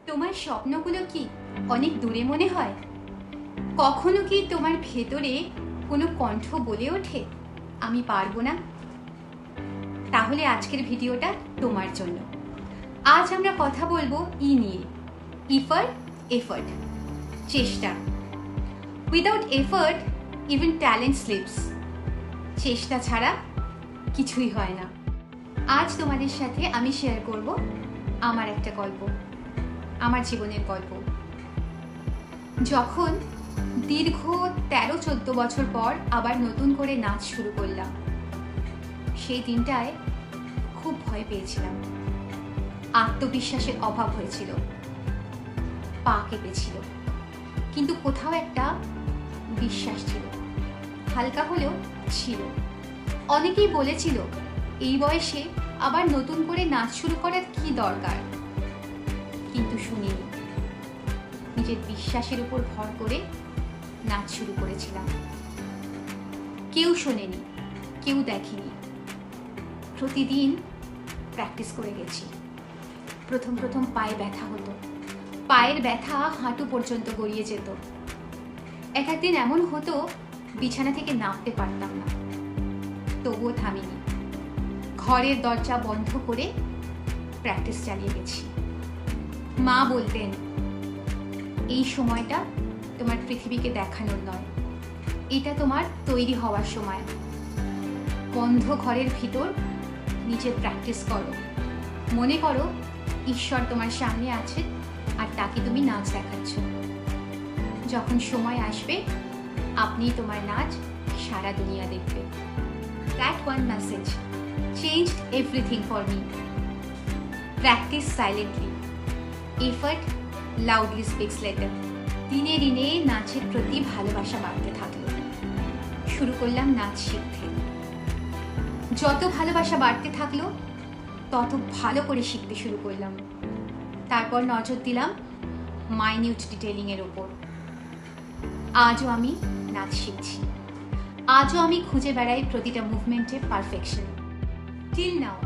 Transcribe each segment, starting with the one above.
তোমার স্বপ্নগুলো কি অনেক দূরে মনে হয়? কখনো কি তোমার ভেতরে কোনো কণ্ঠ বলে ওঠে, আমি পারবো না? তাহলে আজকের ভিডিওটা তোমার জন্য। আজ আমরা কথা বলবো নিয়ে, এফার্ট, চেষ্টা। Without effort even talent slips. চেষ্টা ছাড়া কিছুই হয় না। আজ তোমাদের সাথে আমি শেয়ার করব আমার একটা গল্প, আমার জীবনের গল্প। যখন দীর্ঘ 13-14 বছর পর আবার নতুন করে নাচ শুরু করলাম, সেই দিনটায় খুব ভয় পেয়েছিলাম। আত্মবিশ্বাসের অভাব হয়েছিল, পা কেঁপেছিল, কিন্তু কোথাও একটা বিশ্বাস ছিল, হালকা হলেও ছিল। অনেকেই বলেছিল এই বয়সে আবার নতুন করে নাচ শুরু করার কি দরকার, কিন্তু শুনিনি। নিজের বিশ্বাসের উপর ভর করে নাচ শুরু করেছিলাম। কেউ শোনেনি, কেউ দেখেনি। প্রতিদিন প্র্যাকটিস করে গেছি। প্রথম পায়ে ব্যথা হতো, পায়ের ব্যথা হাঁটু পর্যন্ত গড়িয়ে যেত। এক একদিন এমন হতো বিছানা থেকে নামতে পারতাম না, তবুও থামিনি। ঘরের দরজা বন্ধ করে প্র্যাকটিস চালিয়ে গেছি। মা বলতেন, এই সময়টা তোমার পৃথিবীকে দেখানোর নয়, এটা তোমার তৈরি হওয়ার সময়। বন্ধ ঘরের ভিতর নিজে প্র্যাকটিস করো, মনে করো ঈশ্বর তোমার সামনে আছে আর তাকে তুমি নাচ দেখাচ্ছ। যখন সময় আসবে আপনি তোমার নাচ সারা দুনিয়া দেখবে। That one message changed everything for me. Practice silently. Effort loudly speaks later. দিনে দিনে নাচের প্রতি ভালোবাসা বাড়তে থাকলো। শুরু করলাম নাচ শিখতে। যত ভালোবাসা বাড়তে থাকলো তত ভালো করে শিখতে শুরু করলাম। তারপর নজর দিলাম মাইনিউট ডিটেলিং এর উপর। আজও আমি নাচ শিখছি। আজও আমি খুঁজে বেড়াই প্রতিটা মুভমেন্টে perfection. Till now,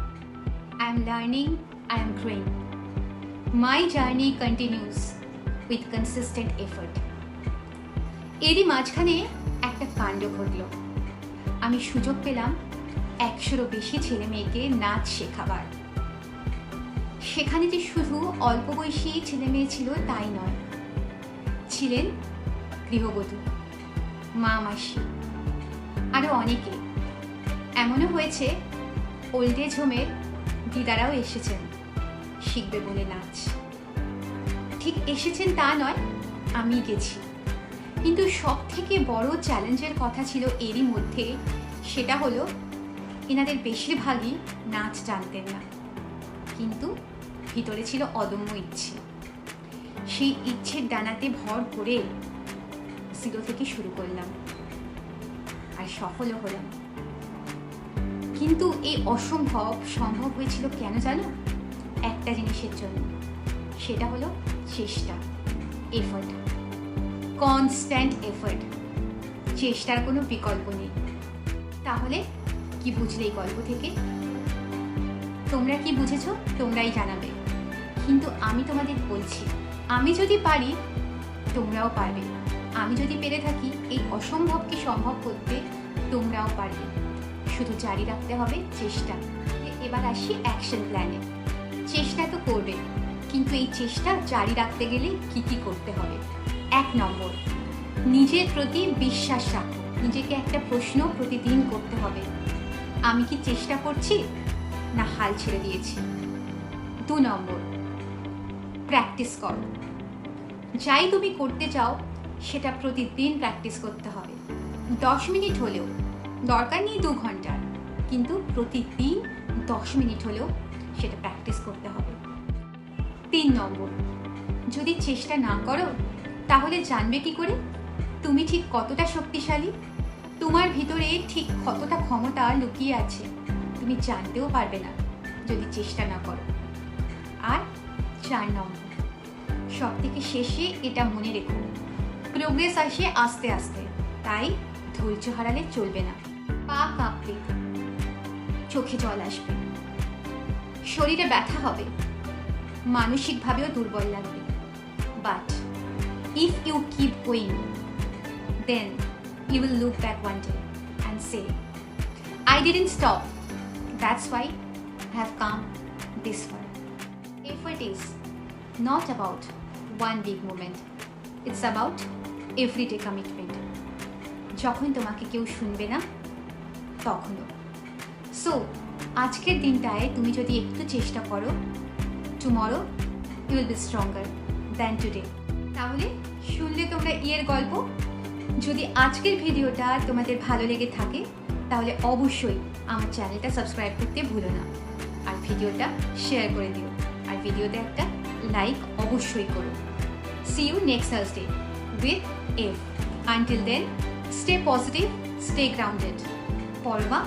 I am learning, I am growing. My journey continues with consistent effort. এরই মাঝখানে একটা কাণ্ড ঘটল। আমি সুযোগ পেলাম 100-এরও বেশি ছেলে মেয়েকে নাচ শেখাবার। সেখানে যে শুধু অল্প বয়সী ছেলে মেয়ে ছিল তাই নয়, ছিলেন গৃহবধূ, মা, মাসি, আরো অনেকে। এমনও হয়েছে ওল্ড এজ হোমের দিদারাও এসেছেন শিখবে বলে নাচ। ঠিক এসেছেন তা নয়, আমি গেছি। কিন্তু সব থেকে বড় চ্যালেঞ্জের কথা ছিল এরই মধ্যে, সেটা হলো এনাদের বেশিরভাগই নাচ জানতেন না, কিন্তু ভিতরে ছিল অদম্য ইচ্ছে। সেই ইচ্ছের ডানাতে ভর করে 0 থেকে শুরু করলাম, আর সফলও হলাম। কিন্তু এই অসম্ভব সম্ভব হয়েছিল কেন জানো? একটা জিনিসের জন্য, সেটা হলো চেষ্টা, এফার্ট, কনস্ট্যান্ট এফার্ট। চেষ্টার কোনো বিকল্প নেই। তাহলে কি বুঝলে এই গল্প থেকে? তোমরা কি বুঝেছো তোমরাই জানাবে। কিন্তু আমি তোমাদের বলছি, আমি যদি পারি তোমরাও পারবে। আমি যদি পেরে থাকি এই অসম্ভবকে সম্ভব করতে, তোমরাও পারবে। শুধু জারি রাখতে হবে চেষ্টা। এবার আসি অ্যাকশন প্ল্যানে। চেষ্টা তো করবে, কিন্তু এই চেষ্টা জারি রাখতে গেলে কি কি করতে হবে? 1 নম্বর, নিজের প্রতি বিশ্বাস রাখো। নিজেকে একটা প্রশ্ন প্রতিদিন করতে হবে, আমি কি চেষ্টা করছি না হাল ছেড়ে দিয়েছি? 2 নম্বর, প্র্যাকটিস করো। যাই তুমি করতে চাও সেটা প্রতিদিন প্র্যাকটিস করতে হবে। 10 মিনিট হলেও, দরকার নেই 2 ঘন্টার, কিন্তু প্রতিদিন 10 মিনিট হলেও সেটা প্র্যাকটিস করতে হবে। 3 নম্বর, যদি চেষ্টা না করো তাহলে জানবে কি করে তুমি ঠিক কতটা শক্তিশালী? তোমার ভিতরে ঠিক কতটা ক্ষমতা লুকিয়ে আছে তুমি জানতেও পারবে না যদি চেষ্টা না করো। আর 4 নম্বর, সব থেকে শেষে এটা মনে রেখো, প্রোগ্রেস আসে আস্তে আস্তে, তাই ধৈর্য হারালে চলবে না। পা কাঁপবে, চোখে জল আসবে, শরীরে ব্যথা হবে, মানসিকভাবেও দুর্বল লাগবে। But if you keep going, then you will look back one day and say, I didn't stop. That's why I have come this far. Effort is not about one big moment. It's about everyday commitment. যখন তোমাকে কেউ শুনবে না তখনও। So আজকের দিনটায় তুমি যদি একটু চেষ্টা করো, tomorrow you will be stronger than today. তাহলে শুনলে তোমরা ইয়ের গল্প। যদি আজকের ভিডিওটা তোমাদের ভালো লেগে থাকে তাহলে অবশ্যই আমার চ্যানেলটা সাবস্ক্রাইব করতে ভুলো না, আর ভিডিওটা শেয়ার করে দিও, আর ভিডিওতে একটা লাইক অবশ্যই করো। See you next Thursday with F. Until then, stay positive, stay grounded. Porma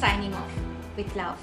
signing off with love.